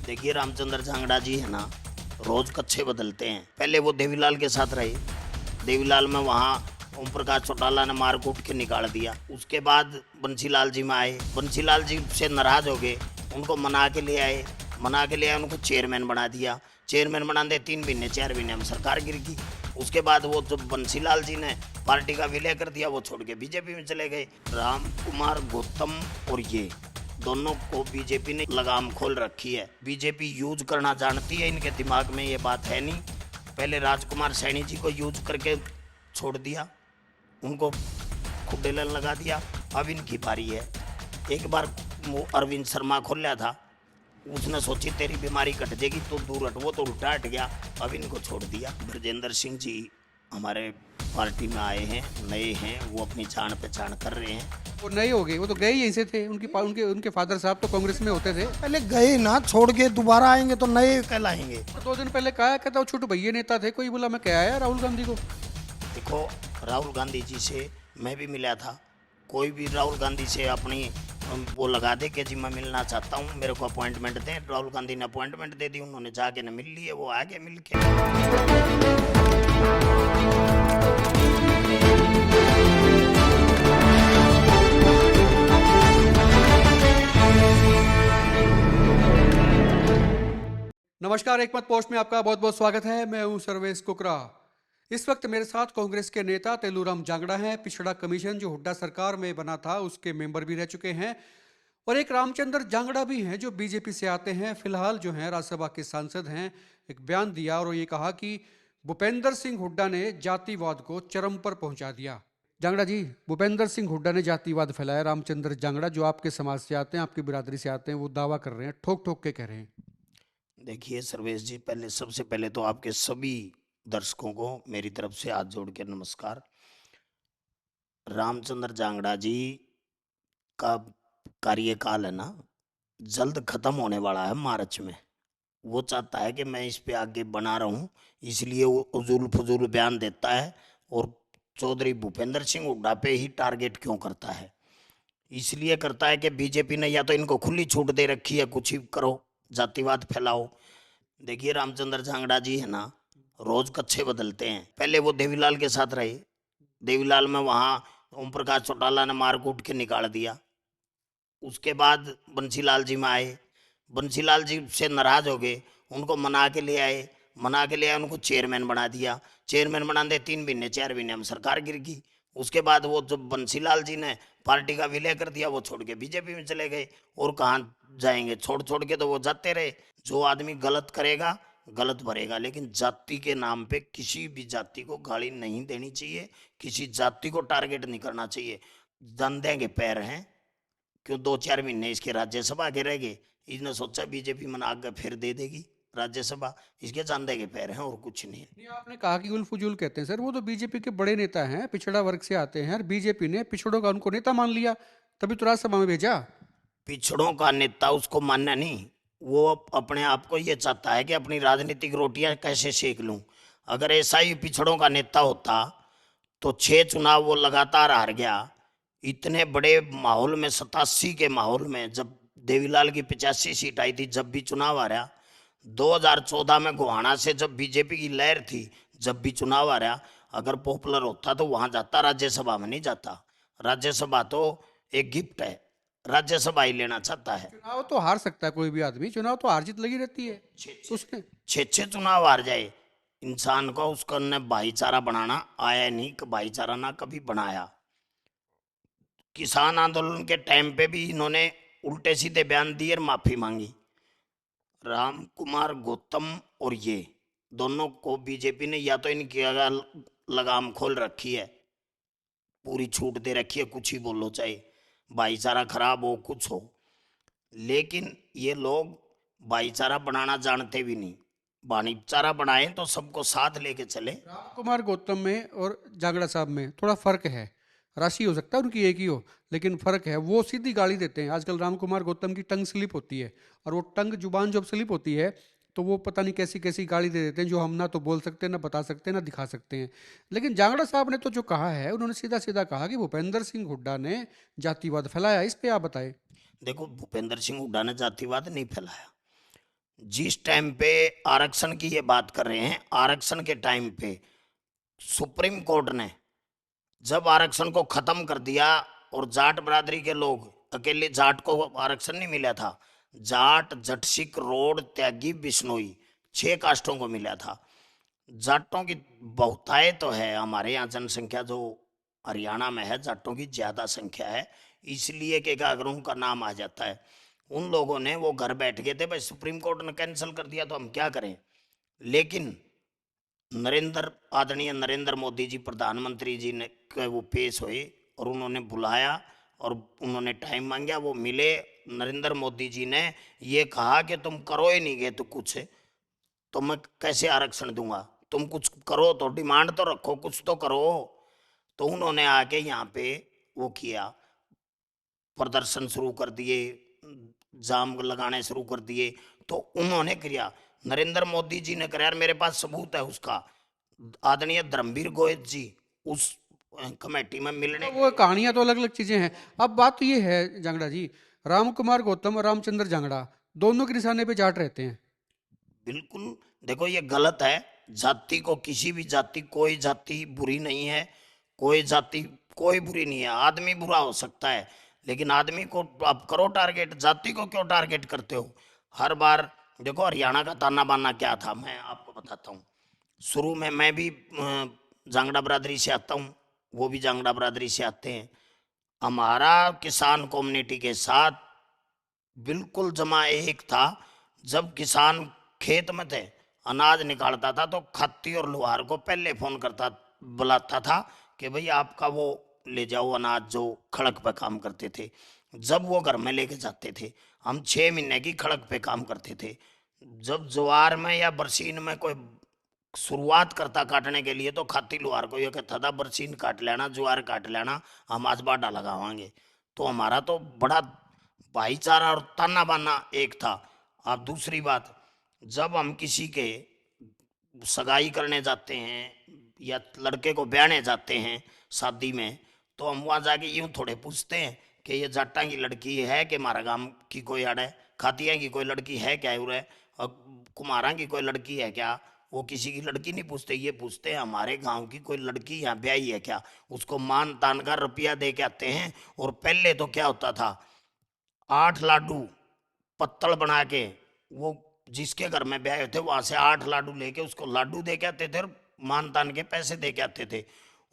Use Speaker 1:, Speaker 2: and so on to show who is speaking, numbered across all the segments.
Speaker 1: देखिए रामचंद्र झांगड़ा जी है ना, रोज कच्छे बदलते हैं। पहले वो देवीलाल के साथ रहे, देवीलाल में वहाँ ओम प्रकाश चौटाला ने मार कूट के निकाल दिया। उसके बाद बंसीलाल जी में आए, बंसीलाल जी से नाराज हो गए, उनको मना के ले आए, उनको चेयरमैन बना दिया। चेयरमैन बना दे 3 महीने 4 महीने में सरकार गिर गई। उसके बाद वो जब बंसीलाल जी ने पार्टी का विलय कर दिया, वो छोड़ के बीजेपी में चले गए। राम कुमार गौतम और ये दोनों को बीजेपी ने लगाम खोल रखी है। बीजेपी यूज करना जानती है, इनके दिमाग में ये बात है नहीं। पहले राजकुमार सैनी जी को यूज करके छोड़ दिया, उनको खुडेलन लगा दिया। अब इनकी बारी है। एक बार वो अरविंद शर्मा खोला था, उसने सोची तेरी बीमारी कट जाएगी तो दूर हट, वो तो उल्टा हट गया। अब इनको छोड़ दिया। ब्रजेंद्र सिंह जी हमारे पार्टी में आए हैं, नए हैं, वो अपनी जान पहचान कर रहे हैं।
Speaker 2: वो नए हो गए, वो तो गए ही यहीं से थे। उनके फादर साहब तो कांग्रेस में होते थे।
Speaker 1: पहले गए ना, छोड़ के दोबारा आएंगे तो नए कहलाएंगे।
Speaker 2: और 2 दिन पहले कहा कहता वो छोटे भैया नेता थे, कोई बोला मैं क्या आया राहुल गांधी को।
Speaker 1: देखो राहुल गांधी जी से मैं भी मिला था। कोई भी राहुल गांधी से अपनी वो लगा दे कि जी मैं मिलना चाहता हूँ, मेरे को अपॉइंटमेंट दें। राहुल गांधी ने अपॉइंटमेंट दे दी, उन्होंने जाके न मिल लिए, वो आगे मिल के।
Speaker 2: नमस्कार, एक मत पोस्ट में आपका बहुत बहुत स्वागत है। मैं हूं सर्वेश कुकरा। इस वक्त मेरे साथ कांग्रेस के नेता तेलूराम जांगड़ा हैं। पिछड़ा कमीशन जो हुड्डा सरकार में बना था उसके मेंबर भी रह चुके हैं। और एक रामचंद्र जांगड़ा भी हैं जो बीजेपी से आते हैं, फिलहाल जो हैं राज्यसभा के सांसद हैं। एक बयान दिया और ये कहा कि भूपेंद्र सिंह हुड्डा ने जातिवाद को चरम पर पहुंचा दिया। जांगड़ा जी, भूपेंद्र सिंह हुड्डा ने जातिवाद फैलाया। रामचंद्र जांगड़ा जो आपके समाज से आते हैं, आपकी बिरादरी से आते हैं, वो दावा कर रहे हैं, ठोक ठोक के कह रहे हैं।
Speaker 1: देखिए सर्वेश जी, सबसे पहले तो आपके सभी दर्शकों को मेरी तरफ से हाथ जोड़ के नमस्कार। रामचंद्र जांगड़ा जी का कार्यकाल है ना, जल्द खत्म होने वाला है मार्च में। वो चाहता है कि मैं इस पे आगे बना रहूं, इसलिए वो उजूल फजूल बयान देता है। और चौधरी भूपेंद्र सिंह हुड्डा पे ही टारगेट क्यों करता है? इसलिए करता है कि बीजेपी ने या तो इनको खुली छूट दे रखी है, कुछ ही करो, जातिवाद फैलाओ। देखिए रामचंद्र झांगड़ा जी है ना, रोज कच्छे बदलते हैं। पहले वो देवीलाल के साथ रहे, देवीलाल में वहाँ ओम प्रकाश चौटाला ने मार कूट के निकाल दिया। उसके बाद बंसीलाल जी में आए, बंसीलाल जी से नाराज हो गए, उनको मना के ले आए, उनको चेयरमैन बना दिया। चेयरमैन बना दे 3 महीने 4 महीने में सरकार गिर गई। उसके बाद वो जब बंसीलाल जी ने पार्टी का विलय कर दिया, वो छोड़ के बीजेपी में चले गए। और कहाँ जाएंगे, छोड़ छोड़ के तो वो जाते रहे। जो आदमी गलत करेगा गलत भरेगा, लेकिन जाति के नाम पे किसी भी जाति को गाली नहीं देनी चाहिए, किसी जाति को टारगेट नहीं करना चाहिए। धंधे के पैर हैं, क्यों 2-4 महीने इसके राज्यसभा के रह गए, इसने सोचा बीजेपी मन आगे फिर दे देगी राज्यसभा। इसके चांदे के पैर हैं और कुछ नहीं।
Speaker 2: नहीं, आपने कहा कि उल फजूल कहते हैं। सर, वो तो बीजेपी के बड़े नेता हैं, पिछड़ा वर्ग से आते हैं, और बीजेपी ने पिछड़ों का उनको नेता मान लिया, तभी तो राज्यसभा में भेजा।
Speaker 1: पिछड़ों का नेता उसको मानना नहीं, वो अपने आप को ये चाहता है कि अपनी राजनीतिक रोटियां कैसे सेक लूं। अगर ऐसा ही पिछड़ों का नेता होता तो 6 चुनाव वो लगातार हार गया। इतने बड़े माहौल में, 87 के माहौल में, जब देवीलाल की 85 सीट आई थी, जब भी चुनाव हारा। 2014 में गोहाना से जब बीजेपी की लहर थी, जब भी चुनाव हारा। अगर पॉपुलर होता तो वहां जाता, राज्यसभा में नहीं जाता। राज्यसभा तो एक गिफ्ट है, राज्यसभा ही लेना चाहता है।
Speaker 2: चुनाव तो हार सकता है कोई भी आदमी, चुनाव तो हार जीत लगी रहती है। तो उसने
Speaker 1: 6 चुनाव हार जाए इंसान को, उसका ने भाईचारा बनाना आया नहीं, भाईचारा ना कभी बनाया। किसान आंदोलन के टाइम पे भी इन्होंने उल्टे सीधे बयान दिए और माफी मांगी। राम कुमार गौतम और ये दोनों को बीजेपी ने या तो इनकी लगाम खोल रखी है, पूरी छूट दे रखी है, कुछ ही बोलो, चाहे भाईचारा खराब हो कुछ हो। लेकिन ये लोग भाईचारा बनाना जानते भी नहीं। भाईचारा बनाए तो सबको साथ लेके चले।
Speaker 2: राम कुमार गौतम में और जागड़ा साहब में थोड़ा फर्क है। राशि हो सकता है उनकी एक ही हो, लेकिन फर्क है। वो सीधी गाली देते हैं। आजकल राम कुमार गौतम की टंग स्लिप होती है, और वो टंग जुबान जब स्लिप होती है तो वो पता नहीं कैसी कैसी गाली दे देते हैं, जो हम ना तो बोल सकते, ना बता सकते, ना दिखा सकते हैं। लेकिन जांगड़ा साहब ने तो जो कहा है, उन्होंने सीधा सीधा कहा कि भूपेंद्र सिंह हुड्डा ने जातिवाद फैलाया। इस पे आप बताएं।
Speaker 1: देखो, भूपेंद्र सिंह हुड्डा ने जातिवाद नहीं फैलाया। जिस टाइम पे आरक्षण की ये बात कर रहे हैं, आरक्षण के टाइम पे सुप्रीम कोर्ट ने जब आरक्षण को खत्म कर दिया और जाट बरादरी के लोग, अकेले जाट को आरक्षण नहीं मिला था, जाट, जटसिक, रोड, त्यागी, बिश्नोई, 6 कास्टों को मिला था। जाटों की बहुतायत तो है हमारे यहाँ, जनसंख्या जो हरियाणा में है जाटों की ज्यादा संख्या है, इसलिए के अगर का नाम आ जाता है। उन लोगों ने वो घर बैठ गए थे, भाई सुप्रीम कोर्ट ने कैंसिल कर दिया तो हम क्या करें। लेकिन आदरणीय नरेंद्र मोदी जी प्रधानमंत्री जी ने वो पेश हुए और उन्होंने बुलाया और उन्होंने टाइम मांगा, वो मिले। नरेंद्र मोदी जी ने ये कहा कि तुम करो ही नहीं गए तो कुछ, तो मैं कैसे आरक्षण दूंगा, तुम कुछ करो तो, डिमांड तो रखो, कुछ तो करो। तो उन्होंने आके यहाँ पे वो किया, प्रदर्शन शुरू कर दिए, जाम लगाने शुरू कर दिए। तो उन्होंने किया, नरेंद्र मोदी जी ने करा, यार मेरे पास सबूत है उसका, आदरणीय धर्मवीर गोयल जी उस कमेटी में मिलने
Speaker 2: वो कहानियां तो अलग अलग चीजें हैं। अब बात तो ये है जांगड़ा जी, राम कुमार गौतम और रामचंद्र जांगड़ा दोनों के निशाने पे जाट रहते हैं।
Speaker 1: बिल्कुल। देखो ये गलत है, जाति को, किसी भी जाति, कोई जाति बुरी नहीं है, कोई जाति कोई बुरी नहीं है। आदमी बुरा हो सकता है, लेकिन आदमी को आप करो टारगेट, जाति को क्यों टारगेट करते हो हर बार। देखो हरियाणा का ताना बाना क्या था, मैं आपको बताता हूँ। शुरू में मैं भी जांगड़ा बरादरी से आता हूँ, वो भी जांगड़ा बरादरी से आते हैं। हमारा किसान कम्युनिटी के साथ बिल्कुल जमा एक था। जब किसान खेत में थे, अनाज निकालता था, तो खत्ती और लोहार को पहले फोन करता, बुलाता था कि भाई आपका वो ले जाओ अनाज, जो खड़क पे काम करते थे। जब वो घर में लेके जाते थे, हम 6 महीने की खड़क पे काम करते थे। जब ज्वार में या बरसीन में कोई शुरुआत करता काटने के लिए, तो खाती लोहार को ये कहता था बरसीन काट लेना, ज्वार काट लेना, हम आज बाडा लगावांगे। तो हमारा तो बड़ा भाईचारा और ताना बाना एक था। अब दूसरी बात, जब हम किसी के सगाई करने जाते हैं या लड़के को ब्याहने जाते हैं शादी में, तो हम वहाँ जाके यूं थोड़े पूछते हैं कि ये जाटा की लड़की है कि मारा गांव की कोई अड़े, खातिया की कोई लड़की है क्या उरे, और कुमारा की कोई लड़की है क्या। वो किसी की लड़की नहीं पूछते, ये पूछते हैं हमारे गांव की कोई लड़की यहाँ ब्याही है क्या। उसको मान तान का रुपया दे के आते हैं। और पहले तो क्या होता था, 8 लाडू पत्तल बना के, वो जिसके घर में ब्याह थे वहां से 8 लाडू लेके उसको लाडू दे के आते थे और मान तान के पैसे दे के आते थे।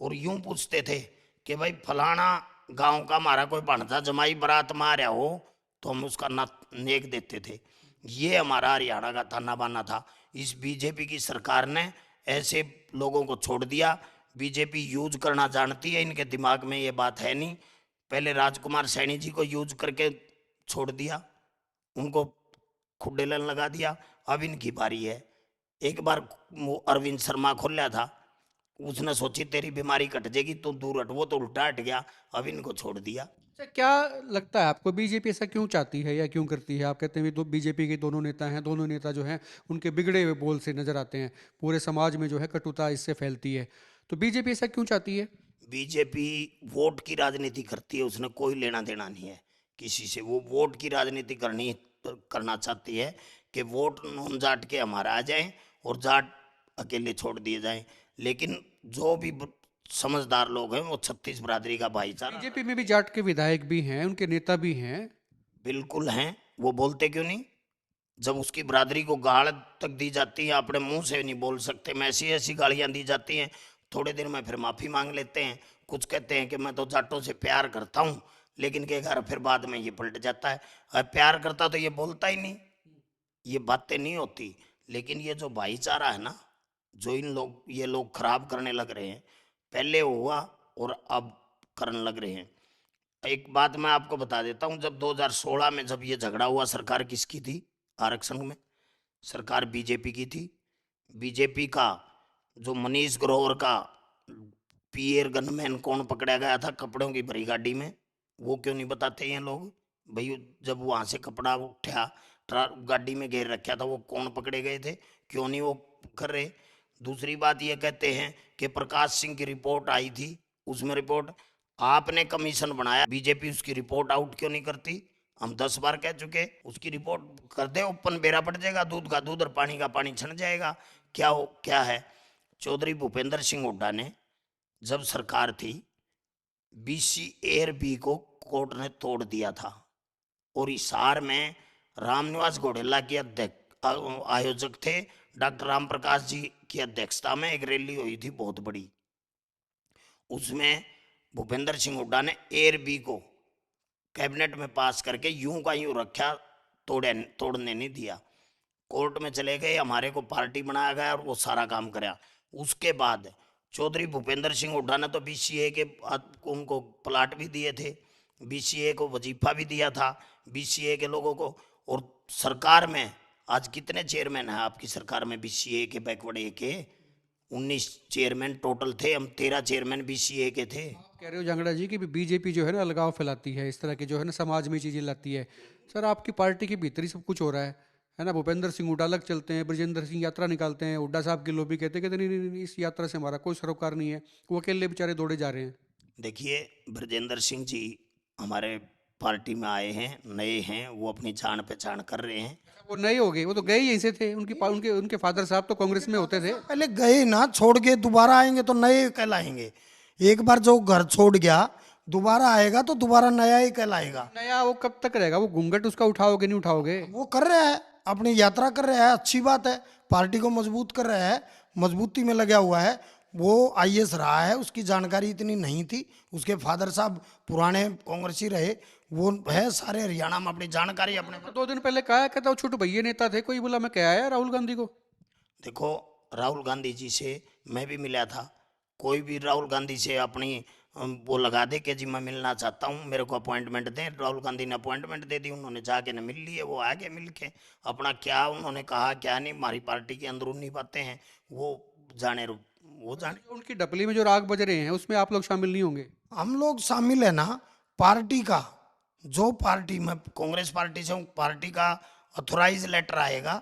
Speaker 1: और यूं पूछते थे कि भाई फलाना गांव का हमारा कोई भाणजा जमाई बारात में आ रहा हो, तो हम उसका ना नेक देते थे। ये हमारा हरियाणा का ताना बाना था। इस बीजेपी की सरकार ने ऐसे लोगों को छोड़ दिया। बीजेपी यूज करना जानती है, इनके दिमाग में ये बात है नहीं। पहले राजकुमार सैनी जी को यूज करके छोड़ दिया, उनको खुडेलन लगा दिया। अब इनकी बारी है। एक बार वो अरविंद शर्मा खोला था, उसने सोची तेरी बीमारी कट जाएगी तो दूर हट, वो तो उल्टा हट गया। अब इनको छोड़ दिया।
Speaker 2: अच्छा, क्या लगता है आपको बीजेपी ऐसा क्यों चाहती है या क्यों करती है? आप कहते हैं दो बीजेपी के दोनों नेता हैं, दोनों नेता जो हैं उनके बिगड़े हुए बोल से नजर आते हैं, पूरे समाज में जो है कटुता इससे फैलती है, तो बीजेपी ऐसा क्यों चाहती है?
Speaker 1: बीजेपी वोट की राजनीति करती है, उसने कोई लेना देना नहीं है किसी से। वो वोट की राजनीति करना चाहती है कि वोट नॉन जाट के हमारा आ जाए और जाट अकेले छोड़ दिए जाएं। लेकिन जो भी समझदार लोग हैं, वो 36 बरादरी का भाईचारा
Speaker 2: बीजेपी में भी जाट के विधायक भी हैं, उनके नेता भी हैं।
Speaker 1: बिल्कुल हैं। वो बोलते क्यों नहीं? जब उसकी बरादरी को गाड़ तक दी जाती है, अपने मुंह से नहीं बोल सकते, मैं ऐसी ऐसी गालियां दी जाती हैं, थोड़ी देर में फिर माफी मांग लेते हैं। कुछ कहते हैं कि मैं तो जाटों से प्यार करता हूं, लेकिन के घर फिर बाद में ये पलट जाता है, और प्यार करता तो ये बोलता ही नहीं, ये बातें नहीं होती। लेकिन ये जो भाईचारा है ना, जो ये लोग खराब करने लग रहे हैं, पहले हुआ और अब करने लग रहे हैं। एक बात मैं आपको बता देता हूं, जब 2016 में जब ये झगड़ा हुआ, सरकार किसकी थी आरक्षण में? सरकार बीजेपी की थी। बीजेपी का जो मनीष ग्रोवर का पीएर गनमैन कौन पकड़ा गया था कपड़ों की भरी गाड़ी में, वो क्यों नहीं बताते ये लोग भाई? जब वहां से कपड़ा उठा, गाड़ी में घेर रखा था, वो कौन पकड़े गए थे? क्यों नहीं वो कर रहे? दूसरी बात ये कहते हैं कि प्रकाश सिंह की रिपोर्ट आई थी, उसमें रिपोर्ट आपने कमीशन बनाया, बीजेपी उसकी रिपोर्ट आउट क्यों नहीं करती? हम 10 बार कह चुके, उसकी रिपोर्ट कर दे, ओपन बेरा पड़ जाएगा, दूध का दूध और पानी का पानी छन जाएगा। क्या है, चौधरी भूपेंद्र सिंह हुड्डा ने जब सरकार थी, BCARB को कोर्ट ने तोड़ दिया था, और हिसार में रामनिवास घोडेला की अध्यक्ष आयोजक थे, डॉक्टर राम प्रकाश जी की अध्यक्षता में एक रैली हुई थी बहुत बड़ी। उसमें भूपेंद्र सिंह हुड्डा ने ARB को कैबिनेट में पास करके यूं का यूं रखा, तोड़ने नहीं दिया। कोर्ट में चले गए, हमारे को पार्टी बनाया गया और वो सारा काम कराया। उसके बाद चौधरी भूपेंद्र सिंह हुड्डा ने तो BCA के उनको प्लाट भी दिए थे, BCA को वजीफा भी दिया था, BCA के लोगों को। और सरकार में आज कितने चेयरमैन हैं आपकी सरकार में BCA के, बैकवर्ड ए के? 19 चेयरमैन टोटल थे, हम 13 चेयरमैन BCA के थे।
Speaker 2: कह रहे हो जांगड़ा जी कि बीजेपी जो है ना अलगाव फैलाती है, इस तरह के जो है ना समाज में चीजें लाती है। सर आपकी पार्टी के भीतर ही सब कुछ हो रहा है ना। भूपेंद्र सिंह हुड्डा अलग चलते हैं, ब्रजेंद्र सिंह यात्रा निकालते हैं, हुड्डा साहब के लोग भी कहते हैं कि नहीं नहीं नहीं, इस यात्रा से हमारा कोई सरोकार नहीं है, वो अकेले बेचारे दौड़े जा रहे हैं।
Speaker 1: देखिए, ब्रजेंद्र सिंह जी हमारे पार्टी में आए हैं, नए हैं, वो अपनी जान पहचान कर रहे हैं।
Speaker 2: वो नए हो गए, वो तो गए ही यहीं से थे, उनके उनके फादर साहब तो कांग्रेस में होते थे।
Speaker 3: पहले गए ना, छोड़ के दोबारा आएंगे तो नए कहलाएंगे। एक बार जो घर छोड़ गया दोबारा आएगा तो दोबारा नया ही कहलाएगा।
Speaker 2: नया वो कब तक रहेगा? वो घूंघट उसका उठाओगे नहीं उठाओगे?
Speaker 3: वो कर रहा है, अपनी यात्रा कर रहा है, अच्छी बात है, पार्टी को मजबूत कर रहा है, मजबूती में लगा हुआ है। वो IAS रहा है, उसकी जानकारी इतनी नहीं थी, उसके फादर साहब पुराने कांग्रेसी रहे, वो है सारे हरियाणा में अपनी जानकारी अपने।
Speaker 2: तो 2 दिन पहले कहा, कहता वो छोटे भैया नेता थे, कोई बोला मैं क्या आया राहुल गांधी को।
Speaker 1: देखो, राहुल गांधी जी से मैं भी मिला था, कोई भी राहुल गांधी से अपनी वो लगा दे कि जी मैं मिलना चाहता हूँ, मेरे को अपॉइंटमेंट दें। राहुल गांधी ने अपॉइंटमेंट दे दी, उन्होंने जाके न मिल लिए, वो आगे मिल के अपना क्या उन्होंने कहा क्या नहीं, हमारी पार्टी की अंदरूनी बातें हैं, वो जाने।
Speaker 2: उनकी डपली में जो राग बज रहे हैं उसमें आप लोग शामिल नहीं होंगे?
Speaker 3: हम लोग शामिल है ना, पार्टी का जो पार्टी में
Speaker 1: कांग्रेस पार्टी से पार्टी का ऑथोराइज लेटर आएगा,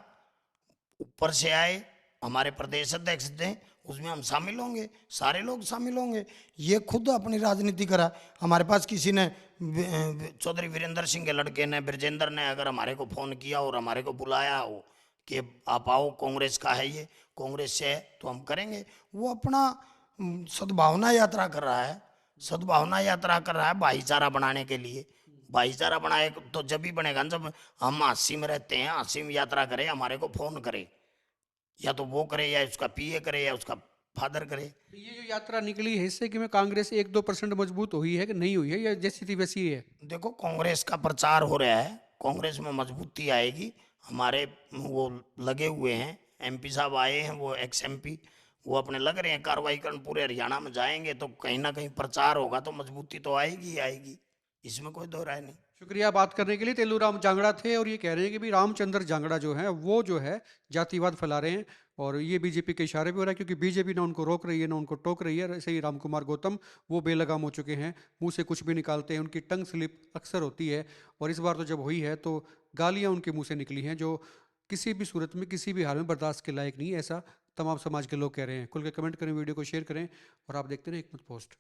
Speaker 1: ऊपर से आए, हमारे प्रदेश अध्यक्ष दें, उसमें हम शामिल होंगे, सारे लोग शामिल होंगे।
Speaker 3: ये खुद अपनी राजनीति करा। हमारे पास किसी ने
Speaker 1: चौधरी वीरेंद्र सिंह के लड़के ने, ब्रजेंद्र ने अगर हमारे को फोन किया और हमारे को बुलाया हो कि आप आओ, कांग्रेस का है, ये कांग्रेस से है, तो हम करेंगे।
Speaker 3: वो अपना सद्भावना यात्रा कर रहा है,
Speaker 1: सद्भावना यात्रा कर रहा है भाईचारा बनाने के लिए। भाईचारा बनाए तो जब भी बनेगा जब हम हांसी में रहते हैं, हांसी में यात्रा करे, हमारे को फोन करे, या तो वो करे या उसका PA करे या उसका फादर करे।
Speaker 2: ये जो यात्रा निकली है इससे कि में कांग्रेस 1-2% मजबूत हुई है कि नहीं हुई है, या जैसी थी वैसी ही है?
Speaker 1: देखो, कांग्रेस का प्रचार हो रहा है, कांग्रेस में मजबूती आएगी। हमारे वो लगे हुए हैं, MP साहब आए हैं, वो ex-MP, वो अपने लग रहे हैं कार्रवाई करने, पूरे हरियाणा में जाएंगे तो कहीं ना कहीं प्रचार होगा, तो मजबूती तो आएगी ही आएगी, इसमें कोई दो राय नहीं।
Speaker 2: शुक्रिया बात करने के लिए। तेलूराम जांगड़ा थे और ये कह रहे हैं कि भी रामचंद्र जांगड़ा जो है वो जो है जातिवाद फैला रहे हैं, और ये बीजेपी के इशारे पे हो रहा है, क्योंकि बीजेपी ना उनको रोक रही है ना उनको टोक रही है। ऐसे ही राम कुमार गौतम वो बेलगाम हो चुके हैं, मुंह से कुछ भी निकालते हैं, उनकी टंग स्लिप अक्सर होती है, और इस बार तो जब हुई है तो गालियां उनके मुंह से निकली हैं जो किसी भी सूरत में किसी भी हाल में बर्दाश्त के लायक नहीं है, ऐसा तमाम समाज के लोग कह रहे हैं। खुल के कमेंट करें, वीडियो को शेयर करें, और आप देखते रहें एक मत पोस्ट।